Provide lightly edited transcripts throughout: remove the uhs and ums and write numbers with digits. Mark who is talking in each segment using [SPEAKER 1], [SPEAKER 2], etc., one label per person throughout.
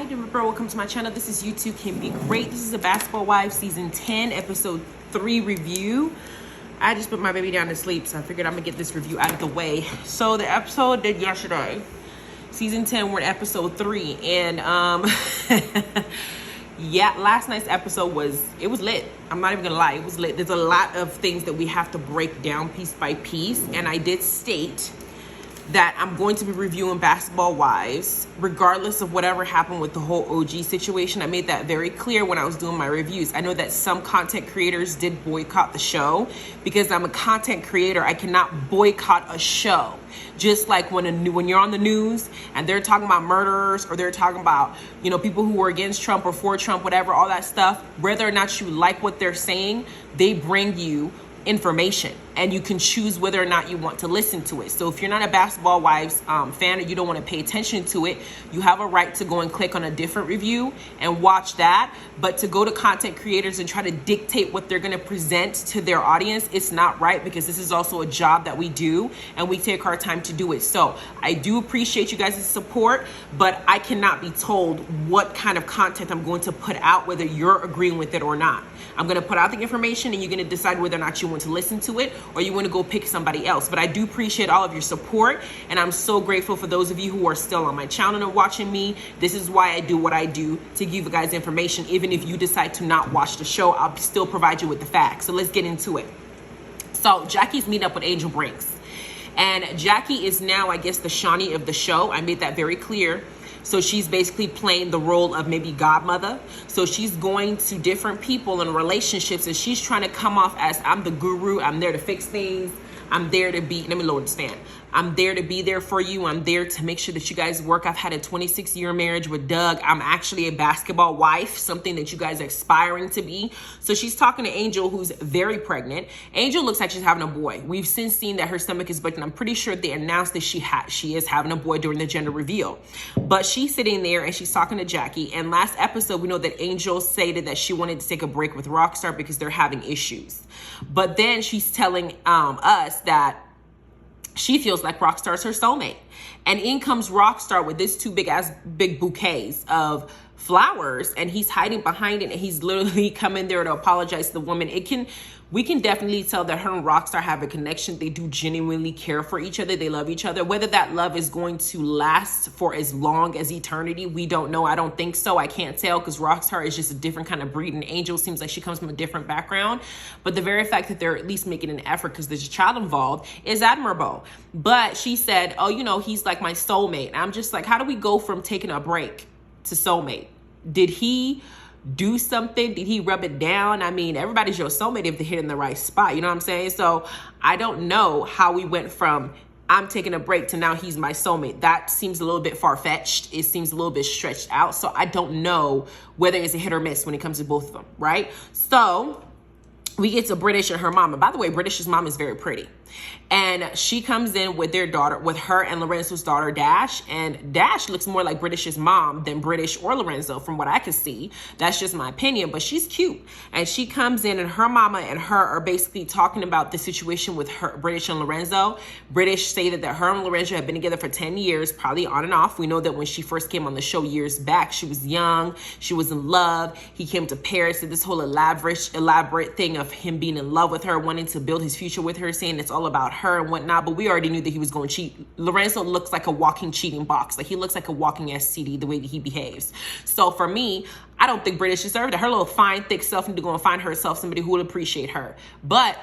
[SPEAKER 1] Hi, bro. Welcome to my channel. This is You Too Can Be Great. This is a Basketball Wives Season 10, Episode 3 review. I just put my baby down to sleep, so I figured I'm going to get this review out of the way. So the episode did yesterday. Season 10, we're at Episode 3. And, yeah, last night's episode was lit. I'm not even going to lie. It was lit. There's a lot of things that we have to break down piece by piece. And I did state that I'm going to be reviewing Basketball Wives, regardless of whatever happened with the whole OG situation. I made that very clear when I was doing my reviews. I know that some content creators did boycott the show. Because I'm a content creator, I cannot boycott a show. Just like when you're on the news and they're talking about murderers, or they're talking about, people who were against Trump or for Trump, whatever, all that stuff, whether or not you like what they're saying, they bring you information and you can choose whether or not you want to listen to it. So if you're not a Basketball Wives fan, or you don't want to pay attention to it, you have a right to go and click on a different review and watch that. But to go to content creators and try to dictate what they're going to present to their audience, it's not right, because this is also a job that we do and we take our time to do it. So I do appreciate you guys' support, but I cannot be told what kind of content I'm going to put out, whether you're agreeing with it or not. I'm going to put out the information and you're going to decide whether or not you want to listen to it, or you want to go pick somebody else. But I do appreciate all of your support, and I'm so grateful for those of you who are still on my channel and watching me. This is why I do what I do, to give you guys information. Even if you decide to not watch the show, I'll still provide you with the facts. So let's get into it. So Jackie's meeting up with Angel Brinks, and Jackie is now, I guess, the Shawnee of the show. I made that very clear. So she's basically playing the role of maybe godmother. So she's going to different people in relationships, and she's trying to come off as, I'm the guru, I'm there to fix things, I'm there to be, let me lower this fan. I'm there to be there for you. I'm there to make sure that you guys work. I've had a 26-year marriage with Doug. I'm actually a basketball wife, something that you guys are aspiring to be. So she's talking to Angel, who's very pregnant. Angel looks like she's having a boy. We've since seen that her stomach is big, and I'm pretty sure they announced that she is having a boy during the gender reveal. But she's sitting there and she's talking to Jackie. And last episode, we know that Angel stated that she wanted to take a break with Rockstar because they're having issues. But then she's telling us that she feels like Rockstar's her soulmate. And in comes Rockstar with this two big bouquets of flowers, and he's hiding behind it, and he's literally coming there to apologize to the woman. We can definitely tell that her and Rockstar have a connection. They do genuinely care for each other. They love each other. Whether that love is going to last for as long as eternity, we don't know. I don't think so. I can't tell, because Rockstar is just a different kind of breed, and Angel seems like she comes from a different background. But the very fact that they're at least making an effort, because there's a child involved, is admirable. But she said, oh, he's like my soulmate. And I'm just like, how do we go from taking a break to soulmate? Did he do something? Did he rub it down? I mean, everybody's your soulmate if they hit in the right spot. You know what I'm saying? So I don't know how we went from I'm taking a break to now he's my soulmate. That seems a little bit far-fetched. It seems a little bit stretched out. So I don't know whether it's a hit or miss when it comes to both of them, right? So we get to British and her mama. By the way, British's mom is very pretty. And she comes in with their daughter, with her and Lorenzo's daughter, Dash. And Dash looks more like British's mom than British or Lorenzo, from what I can see. That's just my opinion, but she's cute. And she comes in, and her mama and her are basically talking about the situation with her, British and Lorenzo. British stated that her and Lorenzo have been together for 10 years, probably on and off. We know that when she first came on the show years back, she was young, she was in love. He came to Paris, did this whole elaborate thing of him being in love with her, wanting to build his future with her, saying it's all about her and whatnot. But we already knew that he was going to cheat. Lorenzo looks like a walking cheating box. Like, he looks like a walking STD, the way that he behaves. So for me, I don't think British deserved it. Her little fine, thick self need to go and find herself somebody who would appreciate her. But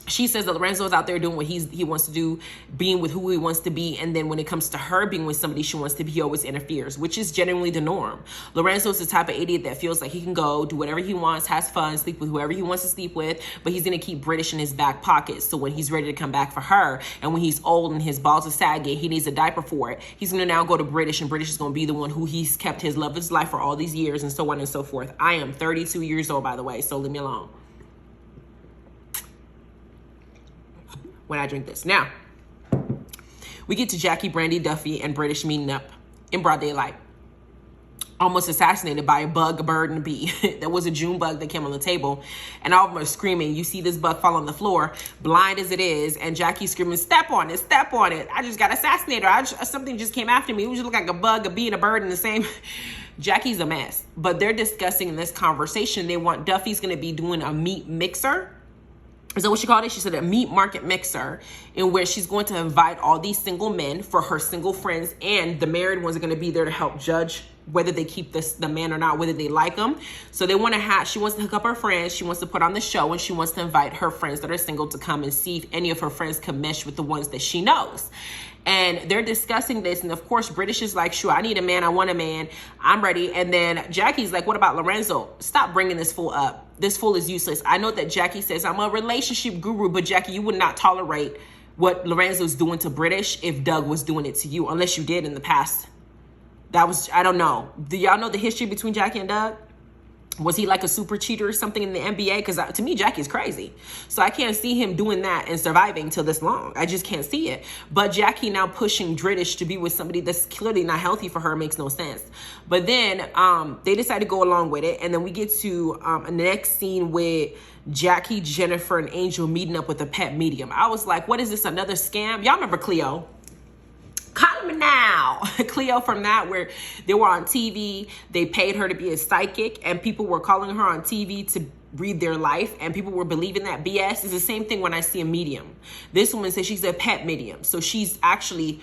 [SPEAKER 1] she says that Lorenzo is out there doing what he wants to do, being with who he wants to be. And then when it comes to her being with somebody she wants to be, he always interferes, which is generally the norm. Lorenzo's the type of idiot that feels like he can go do whatever he wants, has fun, sleep with whoever he wants to sleep with, but he's going to keep British in his back pocket. So when he's ready to come back for her, and when he's old and his balls are sagging, he needs a diaper for it, he's going to now go to British, and British is going to be the one who he's kept his love of his life for all these years, and so on and so forth. I am 32 years old, by the way, so leave me alone when I drink this. Now, we get to Jackie, Brandi, Duffy, and British meeting up in broad daylight. Almost assassinated by a bug, a bird, and a bee. There was a June bug that came on the table, and all of them are screaming. You see this bug fall on the floor, blind as it is, and Jackie's screaming, step on it, step on it. I just got assassinated. Something just came after me. It just looked like a bug, a bee, and a bird in the same Jackie's a mess. But they're discussing in this conversation, they want Duffy's going to be doing a meat mixer. Is that what she called it? She said a meat market mixer, in where she's going to invite all these single men for her single friends, and the married ones are going to be there to help judge whether they keep the man or not, whether they like him. So they want to she wants to hook up her friends. She wants to put on the show, and she wants to invite her friends that are single to come and see if any of her friends can mesh with the ones that she knows. And they're discussing this. And of course, British is like, sure, I need a man. I want a man. I'm ready. And then Jackie's like, what about Lorenzo? Stop bringing this fool up. This fool is useless. I know that Jackie says, I'm a relationship guru, but Jackie, you would not tolerate what Lorenzo's doing to British if Doug was doing it to you, unless you did in the past. That was, I don't know. Do y'all know the history between Jackie and Doug? Was he like a super cheater or something in the NBA? Because to me, Jackie's crazy. So I can't see him doing that and surviving till this long. I just can't see it. But Jackie now pushing British to be with somebody that's clearly not healthy for her makes no sense. But then they decide to go along with it. And then we get to a next scene with Jackie, Jennifer, and Angel meeting up with a pet medium. I was like, what is this, another scam? Y'all remember Cleo? Call me now. Cleo from that, where they were on TV. They paid her to be a psychic, and people were calling her on TV to read their life, and people were believing that BS. Is the same thing when I see a medium. This woman says she's a pet medium. So she's actually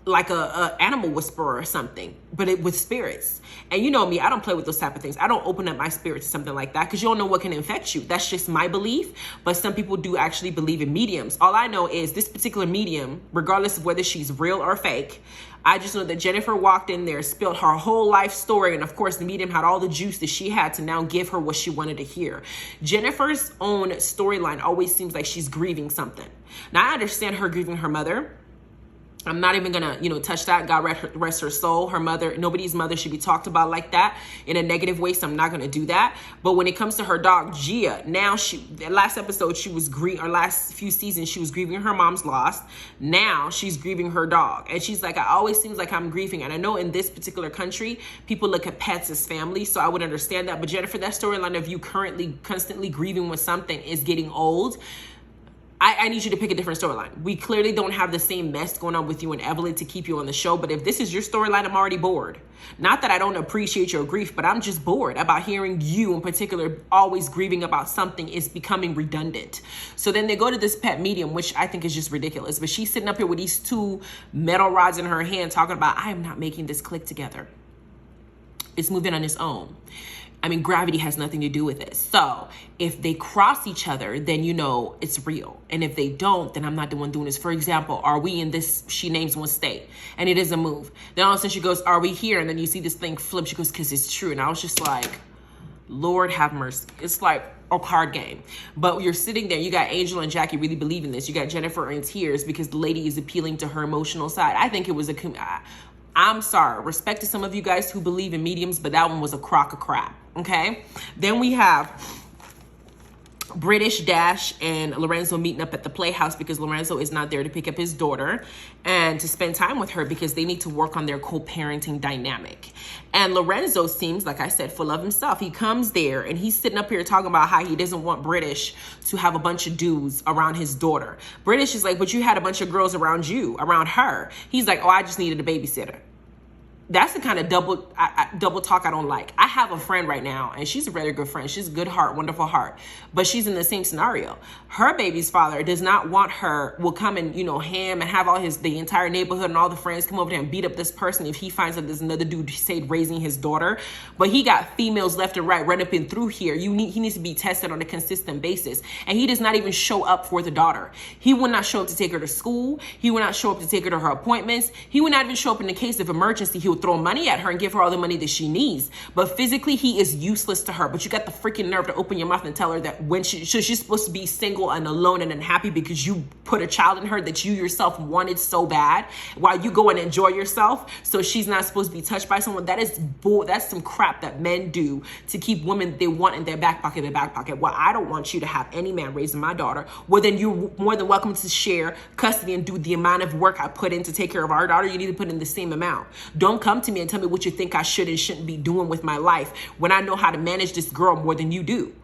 [SPEAKER 1] like a animal whisperer or something, but with spirits. And you know me, I don't play with those type of things. I don't open up my spirit to something like that, because you don't know what can infect you. That's just my belief. But some people do actually believe in mediums. All I know is this particular medium, regardless of whether she's real or fake, I just know that Jennifer walked in there, spilled her whole life story, and of course the medium had all the juice that she had to now give her what she wanted to hear. Jennifer's own storyline always seems like she's grieving something. Now I understand her grieving her mother. I'm not even gonna, touch that. God rest her soul. Her mother, nobody's mother should be talked about like that in a negative way, so I'm not gonna do that. But when it comes to her dog, Gia, now last episode, last few seasons, she was grieving her mom's loss. Now she's grieving her dog. And she's like, I always seems like I'm grieving. And I know in this particular country, people look at pets as family, so I would understand that. But Jennifer, that storyline of you constantly grieving with something is getting old. I need you to pick a different storyline. We clearly don't have the same mess going on with you and Evelyn to keep you on the show. But if this is your storyline, I'm already bored. Not that I don't appreciate your grief, but I'm just bored about hearing you in particular always grieving about something is becoming redundant. So then they go to this pet medium, which I think is just ridiculous. But she's sitting up here with these two metal rods in her hand talking about, I am not making this click together. It's moving on its own. I mean, gravity has nothing to do with it. So if they cross each other, then it's real. And if they don't, then I'm not the one doing this. For example, are we in this, she names one state, and it is a move. Then all of a sudden she goes, are we here? And then you see this thing flip. She goes, because it's true. And I was just like, Lord have mercy. It's like a card game. But you're sitting there, you got Angel and Jackie really believing this. You got Jennifer in tears because the lady is appealing to her emotional side. I think it was I'm sorry, respect to some of you guys who believe in mediums, but that one was a crock of crap, okay? Then we have British, Dash, and Lorenzo meeting up at the playhouse because Lorenzo is not there to pick up his daughter and to spend time with her because they need to work on their co-parenting dynamic. And Lorenzo seems, like I said, full of himself. He comes there and he's sitting up here talking about how he doesn't want British to have a bunch of dudes around his daughter. British is like, but you had a bunch of girls around her. He's like, oh, I just needed a babysitter. That's the kind of double talk I don't like. I have a friend right now, and she's a very good friend. She's a good heart, wonderful heart. But she's in the same scenario. Her baby's father does not want her, will come and, ham and have the entire neighborhood and all the friends come over there and beat up this person if he finds that there's another dude, say, raising his daughter. But he got females left and right, right up and through here. He needs to be tested on a consistent basis. And he does not even show up for the daughter. He will not show up to take her to school. He will not show up to take her to her appointments. He will not even show up in the case of emergency. He will throw money at her and give her all the money that she needs. But physically, he is useless to her. But you got the freaking nerve to open your mouth and tell her that when she's supposed to be single and alone and unhappy because you put a child in her that you yourself wanted so bad while you go and enjoy yourself. So she's not supposed to be touched by someone. That's some crap that men do to keep women they want in their back pocket. Well, I don't want you to have any man raising my daughter. Well, then you're more than welcome to share custody and do the amount of work I put in to take care of our daughter. You need to put in the same amount. Don't come to me and tell me what you think I should and shouldn't be doing with my life when I know how to manage this girl more than you do.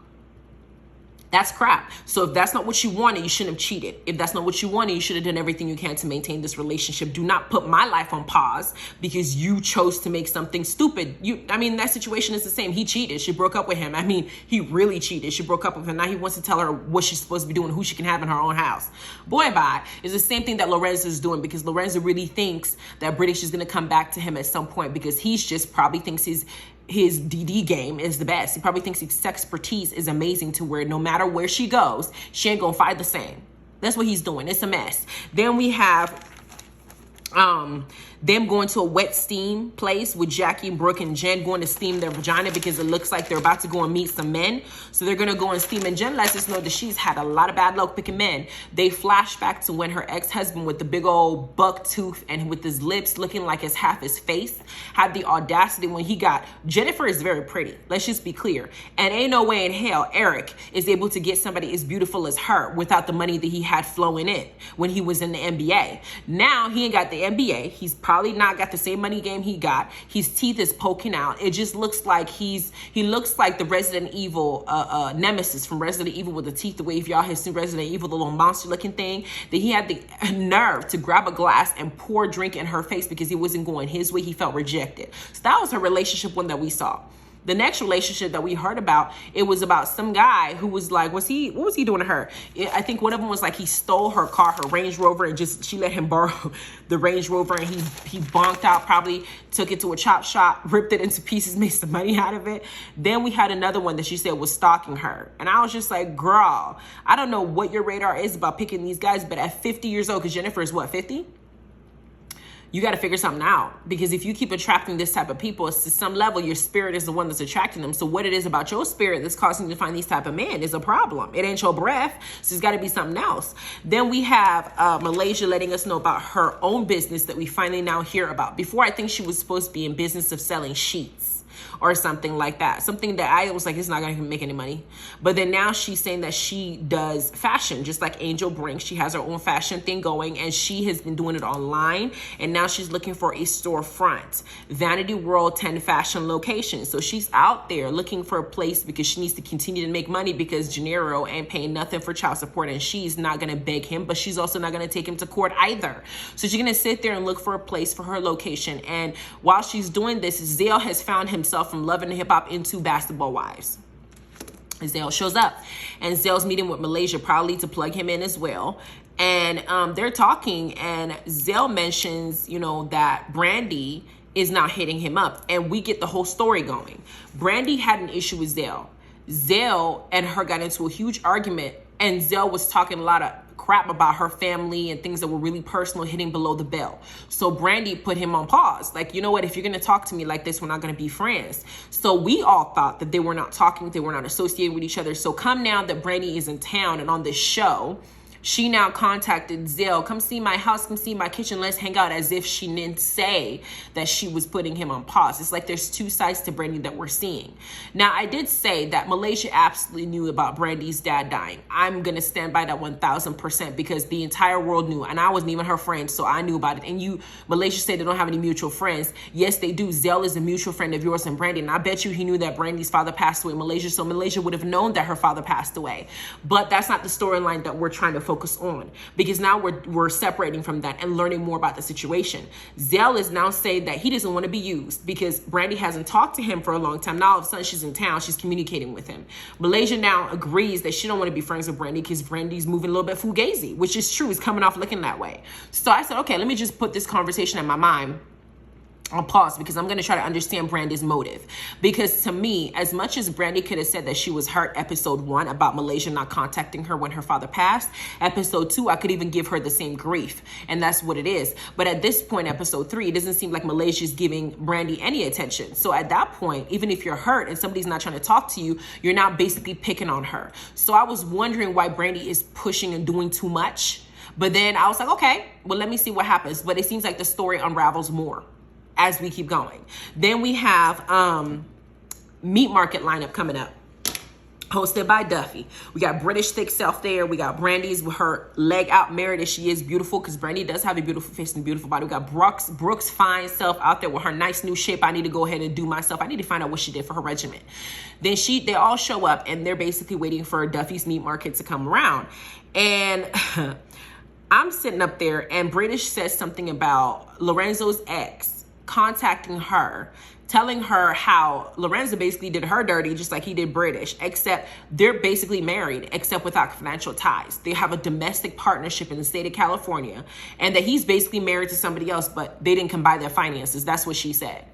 [SPEAKER 1] That's crap. So if that's not what you wanted, you shouldn't have cheated. If that's not what you wanted, you should have done everything you can to maintain this relationship. Do not put my life on pause because you chose to make something stupid. That situation is the same. He cheated. She broke up with him. He really cheated. She broke up with him. Now he wants to tell her what she's supposed to be doing, who she can have in her own house. Boy, bye. It's the same thing that Lorenzo is doing, because Lorenzo really thinks that British is going to come back to him at some point, because he's just probably thinks his DD game is the best. He probably thinks his expertise is amazing to where no matter where she goes, she ain't gonna fight the same. That's what he's doing. It's a mess. Then we have them going to a wet steam place with Jackie, Brooke, and Jen going to steam their vagina because it looks like they're about to go and meet some men. So they're going to go and steam. And Jen lets us know that she's had a lot of bad luck picking men. They flash back to when her ex-husband with the big old buck tooth and with his lips looking like it's half his face had the audacity when he got... Jennifer is very pretty. Let's just be clear. And ain't no way in hell Eric is able to get somebody as beautiful as her without the money that he had flowing in when he was in the NBA. Now he ain't got the NBA. He's probably not got the same money game he got. His teeth is poking out. It just looks like he looks like the Resident Evil nemesis from Resident Evil with the teeth. The way if y'all have seen Resident Evil, the little monster looking thing, that he had the nerve to grab a glass and pour drink in her face because he wasn't going his way. He felt rejected. So that was her relationship one that we saw. The next relationship that we heard about, it was about some guy who was like, what was he doing to her? I think one of them was like he stole her car, her Range Rover, and she let him borrow the Range Rover, and he bonked out, probably took it to a chop shop, ripped it into pieces, made some money out of it. Then we had another one that she said was stalking her. And I was just like, girl, I don't know what your radar is about picking these guys, but at 50 years old, because Jennifer is what, 50? You got to figure something out, because if you keep attracting this type of people, it's to some level your spirit is the one that's attracting them. So what it is about your spirit that's causing you to find these type of men is a problem. It ain't your breath, so it's got to be something else. Then we have Malaysia letting us know about her own business that we finally now hear about. Before, I think she was supposed to be in business of selling sheets or something like that. Something that I was like, it's not going to make any money. But then now she's saying that she does fashion, just like Angel Brink. She has her own fashion thing going, and she has been doing it online. And now she's looking for a storefront. Vanity World 10 fashion locations. So she's out there looking for a place because she needs to continue to make money, because Gennaro ain't paying nothing for child support, and she's not going to beg him, but she's also not going to take him to court either. So she's going to sit there and look for a place for her location. And while she's doing this, Zell has found himself from Love and Hip Hop into Basketball Wives. Zell shows up, and Zell's meeting with Malaysia, probably to plug him in as well. And they're talking, and Zell mentions, that Brandi is not hitting him up, and we get the whole story going. Brandi had an issue with Zell. Zell and her got into a huge argument, and Zell was talking a lot of crap about her family and things that were really personal, hitting below the belt. So Brandi put him on pause. Like, you know what? If you're going to talk to me like this, we're not going to be friends. So we all thought that they were not talking. They were not associating with each other. So come now that Brandi is in town and on this show, she now contacted Zell, come see my house, come see my kitchen, let's hang out, as if she didn't say that she was putting him on pause. It's like there's two sides to Brandi that we're seeing. Now, I did say that Malaysia absolutely knew about Brandi's dad dying. I'm going to stand by that 1,000% because the entire world knew, and I wasn't even her friend, so I knew about it. And Malaysia said they don't have any mutual friends. Yes, they do. Zell is a mutual friend of yours and Brandi, and I bet you he knew that Brandi's father passed away in Malaysia, so Malaysia would have known that her father passed away. But that's not the storyline that we're trying to focus on, because now we're separating from that and learning more about the situation. Zell is now saying that he doesn't want to be used because Brandi hasn't talked to him for a long time. Now all of a sudden she's in town, she's communicating with him. Malaysia now agrees that she don't want to be friends with Brandi because Brandi's moving a little bit fugazi, which is true. It's coming off looking that way. So I said, okay, let me just put this conversation in my mind on pause, because I'm going to try to understand Brandi's motive. Because to me, as much as Brandi could have said that she was hurt episode 1 about Malaysia not contacting her when her father passed, episode 2, I could even give her the same grief, and that's what it is. But at this point, episode 3, it doesn't seem like Malaysia's giving Brandi any attention. So at that point, even if you're hurt and somebody's not trying to talk to you, you're now basically picking on her. So I was wondering why Brandi is pushing and doing too much. But then I was like, okay, well, let me see what happens. But it seems like the story unravels more as we keep going. Then we have meat market lineup coming up. hosted by Duffy. We got British Thick Self there. We got Brandy's with her leg out, married as she is, beautiful, because Brandy does have a beautiful face and beautiful body. We got Brooks fine self out there with her nice new shape. I need to go ahead and do myself. I need to find out what she did for her regimen. Then they all show up, and they're basically waiting for Duffy's meat market to come around. And I'm sitting up there, and British says something about Lorenzo's ex contacting her, telling her how Lorenzo basically did her dirty just like he did British, except they're basically married, except without financial ties. They have a domestic partnership in the state of California, and that he's basically married to somebody else, but they didn't combine their finances. That's what she said.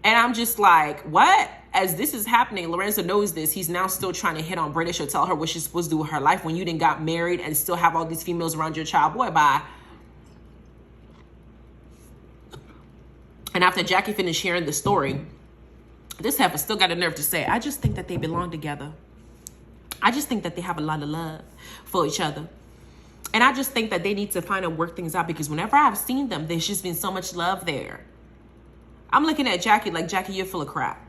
[SPEAKER 1] And I'm just like, what? As this is happening, Lorenzo knows this. He's now still trying to hit on British or tell her what she's supposed to do with her life when you didn't got married and still have all these females around your child. Boy, bye. And after Jackie finished hearing the story, this heifer still got the nerve to say, I just think that they belong together. I just think that they have a lot of love for each other. And I just think that they need to find and work things out, because whenever I've seen them, there's just been so much love there. I'm looking at Jackie like, Jackie, you're full of crap.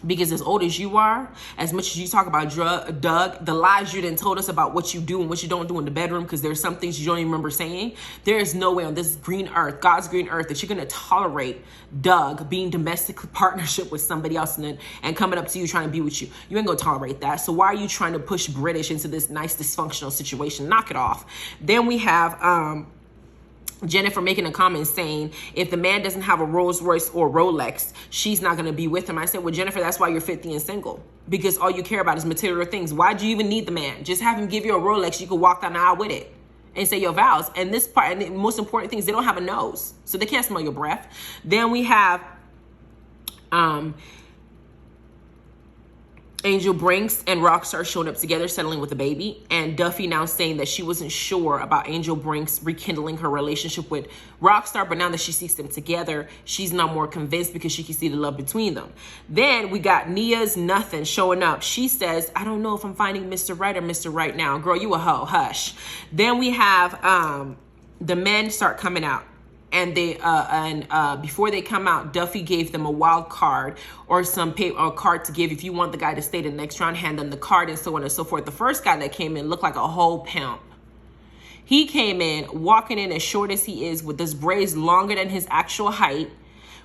[SPEAKER 1] Because as old as you are, as much as you talk about Doug, the lies you done told us about what you do and what you don't do in the bedroom, because there's some things you don't even remember saying. There is no way on this green earth, God's green earth, that you're going to tolerate Doug being domestic partnership with somebody else and coming up to you trying to be with you. You ain't going to tolerate that. So why are you trying to push British into this nice dysfunctional situation? Knock it off. Then we have Jennifer making a comment saying, if the man doesn't have a Rolls Royce or Rolex, she's not going to be with him. I said, well, Jennifer, that's why you're 50 and single, because all you care about is material things. Why do you even need the man? Just have him give you a Rolex. You can walk down the aisle with it and say your vows. And this part, and the most important thing is they don't have a nose, so they can't smell your breath. Then we have Angel Brinks and Rockstar showing up together, settling with a baby, and Duffy now saying that she wasn't sure about Angel Brinks rekindling her relationship with Rockstar, but now that she sees them together, she's now more convinced because she can see the love between them. Then we got Nia's Nothing showing up. She says, I don't know if I'm finding Mr. Right or Mr. Right now. Girl, you a hoe, hush. Then we have the men start coming out. And before they come out, Duffy gave them a wild card or some paper or card to give if you want the guy to stay the next round. Hand them the card and so on and so forth. The first guy that came in looked like a whole pimp. He came in walking in as short as he is, with his braids longer than his actual height,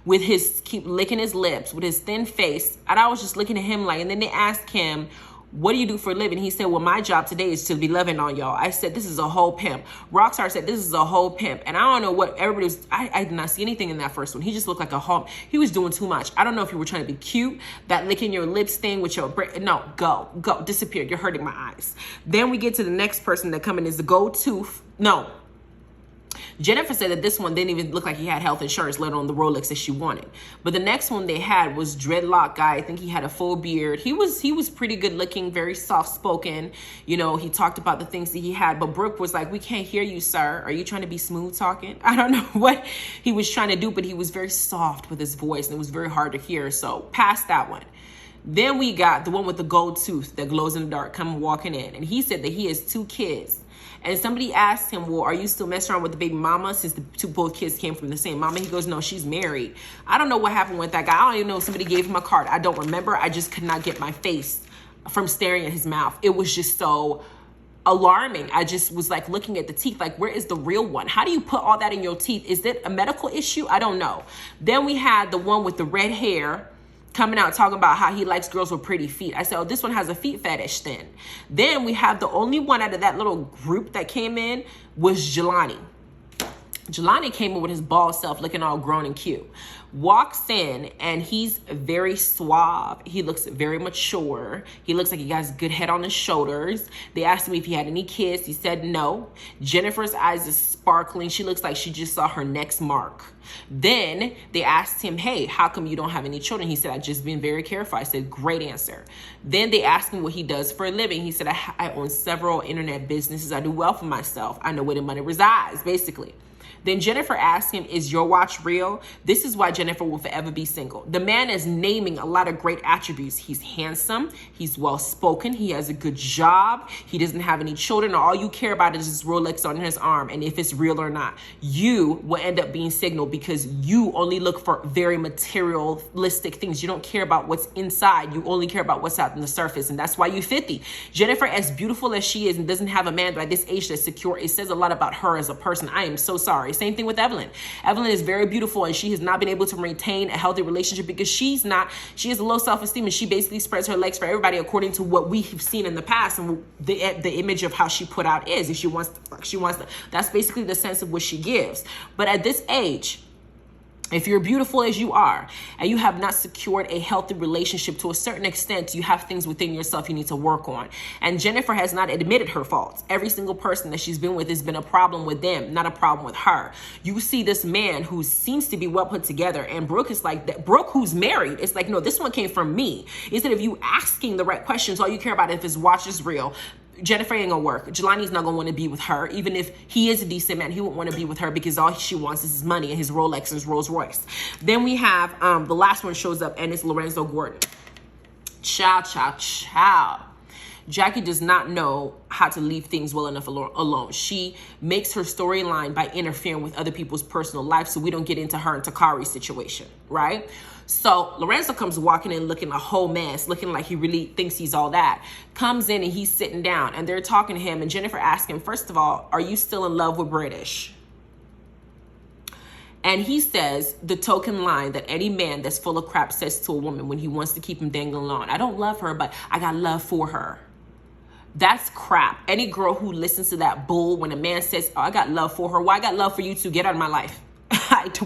[SPEAKER 1] with his keep licking his lips, with his thin face. And I was just looking at him like, and then they asked him, what do you do for a living? He said, well, my job today is to be loving on y'all. I said, this is a whole pimp. Rockstar said, this is a whole pimp. And I don't know what everybody was, I did not see anything in that first one. He just looked like a whole, he was doing too much. I don't know if you were trying to be cute, that licking your lips thing with your, no, go, disappear. You're hurting my eyes. Then we get to the next person that come in is the gold tooth. No. Jennifer said that this one didn't even look like he had health insurance, let alone the Rolex that she wanted. But the next one they had was dreadlock guy. I think he had a full beard. He was pretty good looking, very soft spoken. You know, he talked about the things that he had. But Brooke was like, we can't hear you, sir. Are you trying to be smooth talking? I don't know what he was trying to do, but he was very soft with his voice and it was very hard to hear. So past that one. Then we got the one with the gold tooth that glows in the dark come walking in. And he said that he has 2 kids. And somebody asked him, well, are you still messing around with the baby mama since both kids came from the same mama? He goes, no, she's married. I don't know what happened with that guy. I don't even know if somebody gave him a card. I don't remember. I just could not get my face from staring at his mouth. It was just so alarming. I just was like looking at the teeth, like, where is the real one? How do you put all that in your teeth? Is it a medical issue? I don't know. Then we had the one with the red hair coming out talking about how he likes girls with pretty feet. I said, oh, this one has a feet fetish then. Then we have the only one out of that little group that came in was Jelani. Jelani came in with his bald self looking all grown and cute. Walks in and he's very suave. He looks very mature. He looks like he has a good head on his shoulders. They asked him if he had any kids. He said no. Jennifer's eyes is sparkling. She looks like she just saw her next mark. Then they asked him, hey, how come you don't have any children? He said, I've just been very careful. I said, great answer. Then they asked him what he does for a living. He said, I own several internet businesses. I do well for myself. I know where the money resides, basically. Then Jennifer asks him, is your watch real? This is why Jennifer will forever be single. The man is naming a lot of great attributes. He's handsome. He's well-spoken. He has a good job. He doesn't have any children. All you care about is his Rolex on his arm and if it's real or not. You will end up being single because you only look for very materialistic things. You don't care about what's inside. You only care about what's out on the surface. And that's why you're 50. Jennifer, as beautiful as she is and doesn't have a man by this age that's secure, it says a lot about her as a person. I am so sorry. Same thing with Evelyn. Evelyn is very beautiful and she has not been able to maintain a healthy relationship because she has a low self-esteem and she basically spreads her legs for everybody according to what we have seen in the past and the image of how she put out is. If she wants to fuck, she wants to. That's basically the sense of what she gives. But at this age, if you're beautiful as you are and you have not secured a healthy relationship, to a certain extent, you have things within yourself you need to work on. And Jennifer has not admitted her faults. Every single person that she's been with has been a problem with them, not a problem with her. You see this man who seems to be well put together, and Brooke is like that. Brooke, who's married, it's like, no, this one came from me. Instead of you asking the right questions, all you care about if his watch is real. Jennifer ain't gonna work. Jelani's not gonna want to be with her. Even if he is a decent man, he won't want to be with her because all she wants is his money and his Rolex and his Rolls Royce. Then we have the last one shows up, and it's Lorenzo Gordon. Ciao. Jackie does not know how to leave things well enough alone. She makes her storyline by interfering with other people's personal life so we don't get into her and Takari's situation, right? So Lorenzo comes walking in looking a whole mess, looking like he really thinks he's all that. Comes in and he's sitting down and they're talking to him, and Jennifer asks him, first of all, are you still in love with British? And he says the token line that any man that's full of crap says to a woman when he wants to keep him dangling on. I don't love her, but I got love for her. That's crap. Any girl who listens to that bull when a man says, oh, I got love for her. Well, I got love for you too. Get out of my life.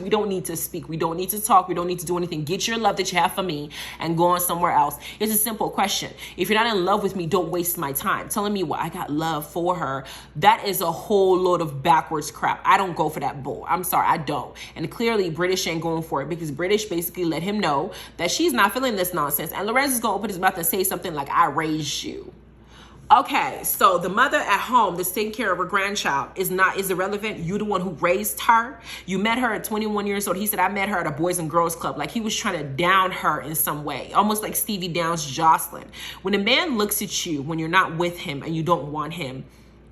[SPEAKER 1] We don't need to speak. We don't need to talk. We don't need to do anything. Get your love that you have for me and go on somewhere else. It's a simple question. If you're not in love with me, don't waste my time telling me what I got love for her. That is a whole load of backwards crap. I don't go for that bull. I'm sorry, I don't. And clearly British ain't going for it because British basically let him know that she's not feeling this nonsense. And Lorenzo's going to open his mouth and say something like, I raised you. Okay, so the mother at home that's taking care of her grandchild is irrelevant. You the one who raised her. You met her at 21 years old. He said, I met her at a Boys and Girls Club. Like he was trying to down her in some way, almost like Stevie downs Jocelyn. When a man looks at you when you're not with him and you don't want him,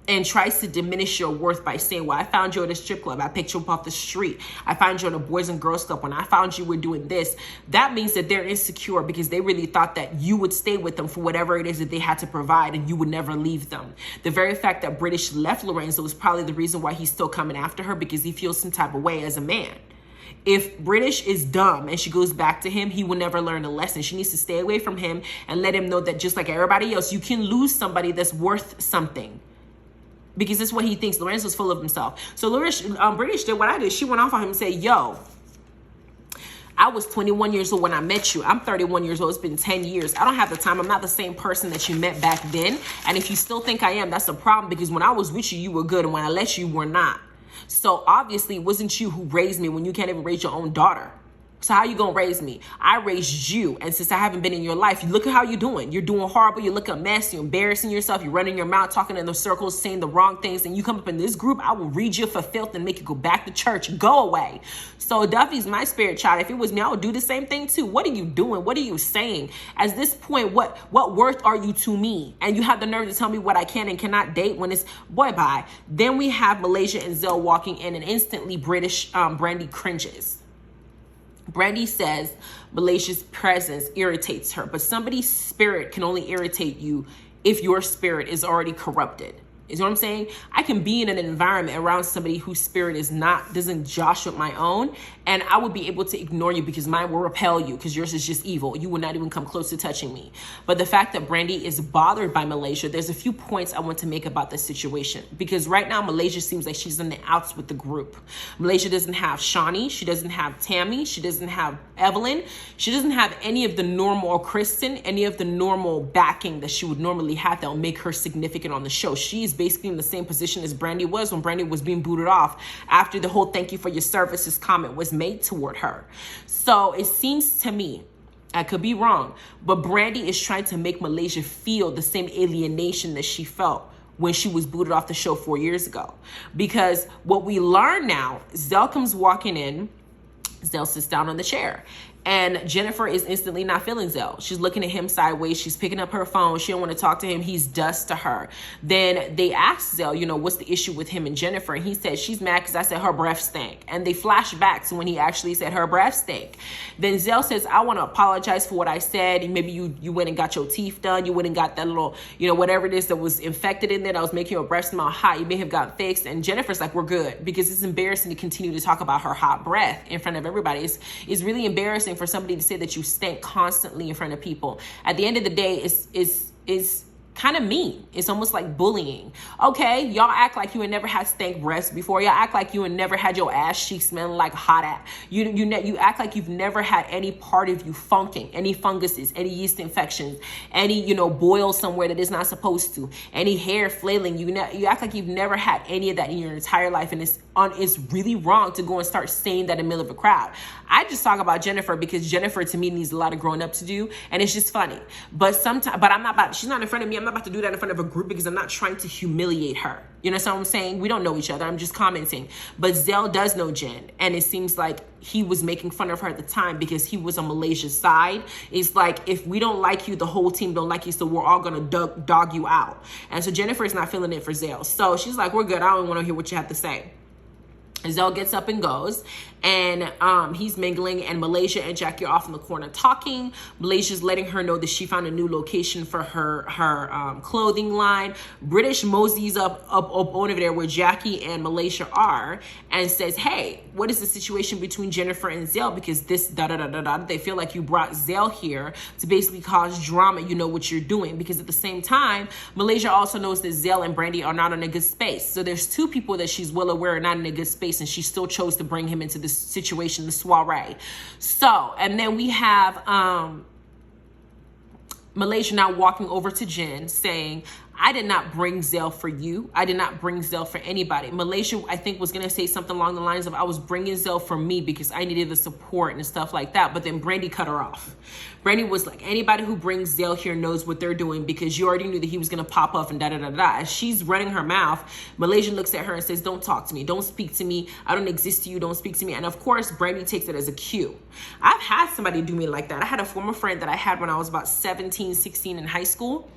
[SPEAKER 1] and tries to diminish your worth by saying, well, I found you at a strip club. I picked you up off the street. I found you at a Boys and Girls Club. When I found you were doing this. That means that they're insecure because they really thought that you would stay with them for whatever it is that they had to provide and you would never leave them. The very fact that British left Lorenzo is probably the reason why he's still coming after her, because he feels some type of way as a man. If British is dumb and she goes back to him, he will never learn a lesson. She needs to stay away from him and let him know that just like everybody else, you can lose somebody that's worth something. Because that's what he thinks. Lorenzo's full of himself. So British did what I did. She went off on him and said, yo, I was 21 years old when I met you. I'm 31 years old. It's been 10 years. I don't have the time. I'm not the same person that you met back then. And if you still think I am, that's a problem, because when I was with you, you were good. And when I left you, you were not. So obviously it wasn't you who raised me when you can't even raise your own daughter. So how you gonna raise me? I raised you, and since I haven't been in your life, look at how you're doing. You're doing horrible. You look a mess. You're embarrassing yourself. You're running your mouth, talking in the circles, saying the wrong things. And you come up in this group, I will read you for filth and make you go back to church. Go away. So Duffy's my spirit child. If it was me, I would do the same thing too. What are you doing? What are you saying? At this point, what worth are you to me? And you have the nerve to tell me what I can and cannot date when it's boy bye. Then we have Malaysia and Zell walking in, and instantly Brandi cringes. Brandi says Malaysia's presence irritates her, but somebody's spirit can only irritate you if your spirit is already corrupted. You know what I'm saying? I can be in an environment around somebody whose spirit doesn't josh with my own, and I would be able to ignore you because mine will repel you because yours is just evil. You will not even come close to touching me. But the fact that Brandi is bothered by Malaysia, there's a few points I want to make about this situation, because right now Malaysia seems like she's in the outs with the group. Malaysia doesn't have Shawnee. She doesn't have Tammy. She doesn't have Evelyn. She doesn't have any of the normal, or Kristen, any of the normal backing that she would normally have that will make her significant on the show. She's basically in the same position as Brandi was when Brandi was being booted off after the whole "thank you for your services" comment was made toward her. So it seems to me, I could be wrong, but Brandi is trying to make Malaysia feel the same alienation that she felt when she was booted off the show 4 years ago. Because what we learn now, Zell comes walking in, Zell sits down on the chair, and Jennifer is instantly not feeling Zell. She's looking at him sideways. She's picking up her phone. She don't want to talk to him. He's dust to her. Then they ask Zell, what's the issue with him and Jennifer? And he said, she's mad because I said her breath stank. And they flash back to when he actually said her breath stank. Then Zell says, I want to apologize for what I said. And maybe you went and got your teeth done. You went and got that little, whatever it is that was infected in there that was making your breath smell hot. You may have got fixed. And Jennifer's like, we're good, because it's embarrassing to continue to talk about her hot breath in front of everybody. It's really embarrassing for somebody to say that you stink constantly in front of people. At the end of the day, it's kind of mean. It's almost like bullying. Okay, y'all act like you had never had stank breaths before. Y'all act like you had never had your ass cheeks smelling like hot ass. You act like you've never had any part of you funking, any funguses, any yeast infections, any boil somewhere that is not supposed to, any hair flailing. You act like you've never had any of that in your entire life, and it's really wrong to go and start saying that in the middle of a crowd. I just talk about Jennifer because Jennifer to me needs a lot of growing up to do, and it's just funny. But she's not in front of me. I'm not about to do that in front of a group because I'm not trying to humiliate her. You know what I'm saying? We don't know each other. I'm just commenting. But Zell does know Jen, and it seems like he was making fun of her at the time because he was on Malaysia's side. It's like, if we don't like you, the whole team don't like you, so we're all gonna dog you out. And so Jennifer is not feeling it for Zell. So she's like, we're good. I don't want to hear what you have to say. Zell gets up and goes, and he's mingling, and Malaysia and Jackie are off in the corner talking. Malaysia's letting her know that she found a new location for her clothing line. British moseys up over there where Jackie and Malaysia are and says, hey, what is the situation between Jennifer and Zell? Because this they feel like you brought Zell here to basically cause drama. You know what you're doing. Because at the same time, Malaysia also knows that Zell and Brandi are not in a good space. So there's two people that she's well aware are not in a good space, and she still chose to bring him into this situation, the soiree. So, and then we have Malaysia now walking over to Jen saying, I did not bring Zell for you. I did not bring Zell for anybody. Malaysia, I think, was going to say something along the lines of, I was bringing Zell for me because I needed the support and stuff like that. But then Brandi cut her off. Brandi was like, anybody who brings Zell here knows what they're doing, because you already knew that he was going to pop up and da-da-da-da. As she's running her mouth, Malaysia looks at her and says, don't talk to me. Don't speak to me. I don't exist to you. Don't speak to me. And of course, Brandi takes it as a cue. I've had somebody do me like that. I had a former friend that I had when I was about 17, 16 in high school.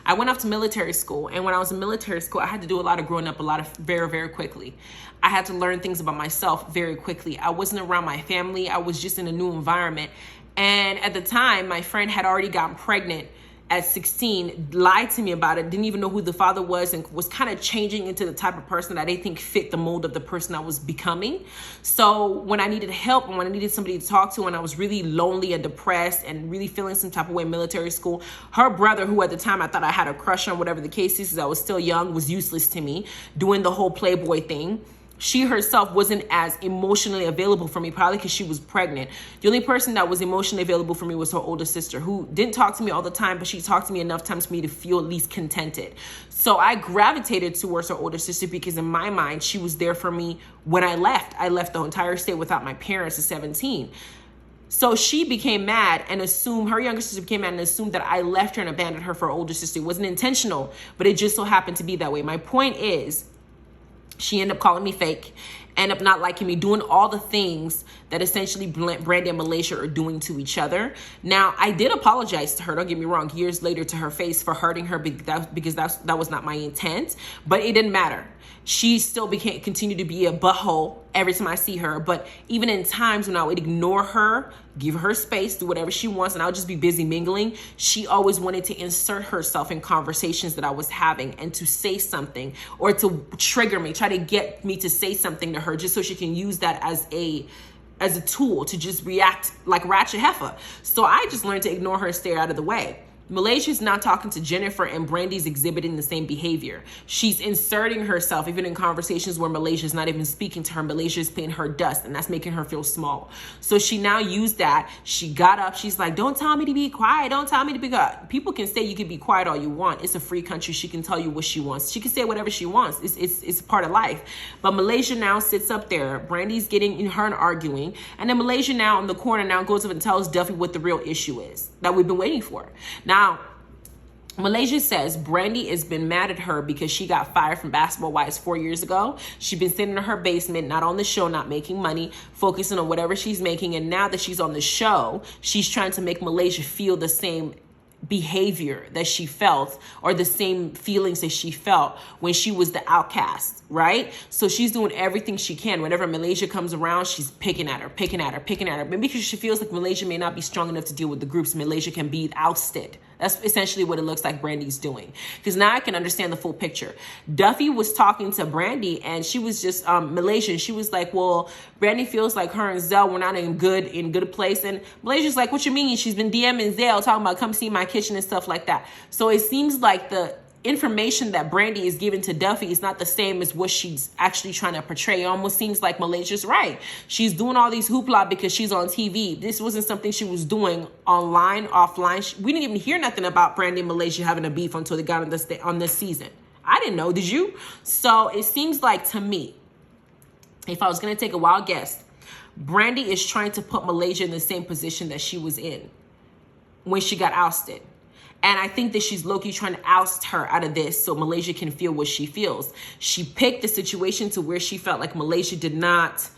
[SPEAKER 1] I went off to military school, and when I was in military school, I had to do a lot of growing up, very, very quickly. I had to learn things about myself very quickly. I wasn't around my family. I was just in a new environment. And at the time, my friend had already gotten pregnant at 16, lied to me about it, didn't even know who the father was, and was kind of changing into the type of person that I think fit the mold of the person I was becoming. So when I needed help and when I needed somebody to talk to, and I was really lonely and depressed and really feeling some type of way in military school, her brother, who at the time I thought I had a crush on, whatever the case is, because I was still young, was useless to me, doing the whole Playboy thing. She herself wasn't as emotionally available for me, probably because she was pregnant. The only person that was emotionally available for me was her older sister, who didn't talk to me all the time, but she talked to me enough times for me to feel at least contented. So I gravitated towards her older sister because in my mind, she was there for me when I left. I left the entire state without my parents at 17. So she became mad and assumed, her younger sister became mad and assumed that I left her and abandoned her for her older sister. It wasn't intentional, but it just so happened to be that way. My point is, she ended up calling me fake, ended up not liking me, doing all the things that essentially Brandi and Malaysia are doing to each other. Now, I did apologize to her, don't get me wrong, years later to her face for hurting her, because that was not my intent, but it didn't matter. She still continued to be a butthole every time I see her. But even in times when I would ignore her, give her space, do whatever she wants, and I'll just be busy mingling, she always wanted to insert herself in conversations that I was having and to say something or to trigger me, try to get me to say something to her just so she can use that as a tool to just react like Ratchet Heifer. So I just learned to ignore her and stay out of the way. Malaysia's not talking to Jennifer, and Brandi's exhibiting the same behavior. She's inserting herself even in conversations where Malaysia's not even speaking to her. Malaysia's paying her dust, and that's making her feel small. So she now used that. She got up. She's like, don't tell me to be quiet. Don't tell me to be quiet. People can say you can be quiet all you want. It's a free country. She can tell you what she wants. She can say whatever she wants. It's part of life. But Malaysia now sits up there. Brandi's getting in her and arguing. And then Malaysia now in the corner now goes up and tells Duffy what the real issue is that we've been waiting for. Now, Malaysia says Brandi has been mad at her because she got fired from Basketball Wives 4 years ago. She's been sitting in her basement, not on the show, not making money, focusing on whatever she's making. And now that she's on the show, she's trying to make Malaysia feel the same behavior that she felt, or the same feelings that she felt when she was the outcast, right? So she's doing everything she can. Whenever Malaysia comes around, she's picking at her. Maybe because she feels like Malaysia may not be strong enough to deal with the groups. Malaysia can be ousted. That's essentially what it looks like Brandi's doing. Because now I can understand the full picture. Duffy was talking to Brandi, and she was just Malaysian. She was like, well, Brandi feels like her and Zell were not in good place. And Malaysia's like, what you mean? She's been DMing Zell, talking about come see my kitchen and stuff like that. So it seems like the information that Brandi is giving to Duffy is not the same as what she's actually trying to portray. It almost seems like Malaysia's right. She's doing all these hoopla because she's on TV. This wasn't something she was doing online, offline. We didn't even hear nothing about Brandi and Malaysia having a beef until they got on this season. I didn't know, did you? So it seems like, to me, if I was going to take a wild guess, Brandi is trying to put Malaysia in the same position that she was in when she got ousted. And I think that she's low-key trying to oust her out of this so Malaysia can feel what she feels. She picked the situation to where she felt like Malaysia did not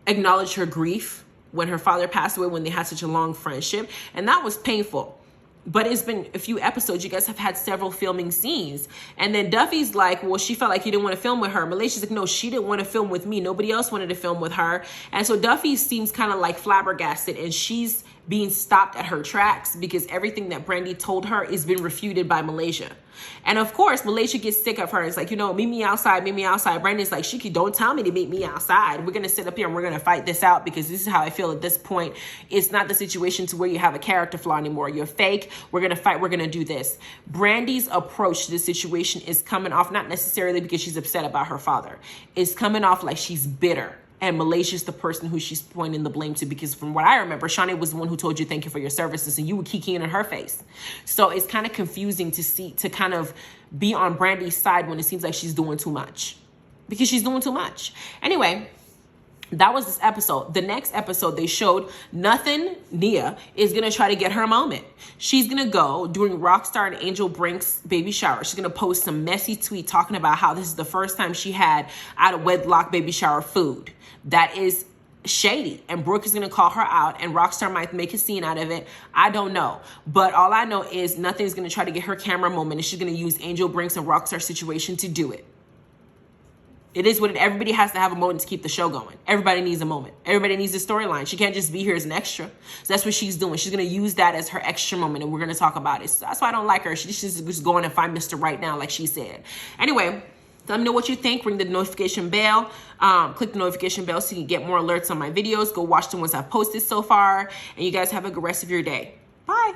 [SPEAKER 1] acknowledge her grief when her father passed away, when they had such a long friendship. And that was painful. But it's been a few episodes. You guys have had several filming scenes. And then Duffy's like, well, she felt like you didn't want to film with her. Malaysia's like, no, she didn't want to film with me. Nobody else wanted to film with her. And so Duffy seems kind of like flabbergasted, and she's being stopped at her tracks because everything that Brandi told her is been refuted by Malaysia. And of course, Malaysia gets sick of her. It's like, meet me outside. Brandi's like, Shiki, don't tell me to meet me outside. We're going to sit up here and we're going to fight this out because this is how I feel at this point. It's not the situation to where you have a character flaw anymore. You're fake. We're going to fight. We're going to do this. Brandi's approach to this situation is coming off not necessarily because she's upset about her father. It's coming off like she's bitter. And Malaysia's the person who she's pointing the blame to, because from what I remember, Shawnee was the one who told you thank you for your services, and you were kicking in her face. So it's kind of confusing to kind of be on Brandi's side when it seems like she's doing too much, because she's doing too much. Anyway, that was this episode. The next episode, they showed nothing. Nia is going to try to get her moment. She's going to go during Rockstar and Angel Brink's baby shower. She's going to post some messy tweet talking about how this is the first time she had out of wedlock baby shower food. That is shady, and Brooke is going to call her out, and Rockstar might make a scene out of it. I don't know, but all I know is nothing's going to try to get her camera moment, and she's going to use Angel Brink's and Rockstar Situation to do it. It is what everybody has to have a moment to keep the show going. Everybody needs a moment. Everybody needs a storyline. She can't just be here as an extra. So that's what she's doing. She's going to use that as her extra moment, and we're going to talk about it. So that's why I don't like her. She's just going to find Mr. Right now, like she said. Anyway, let me know what you think. Ring the notification bell. Click the notification bell so you can get more alerts on my videos. Go watch the ones I've posted so far. And you guys have a good rest of your day. Bye.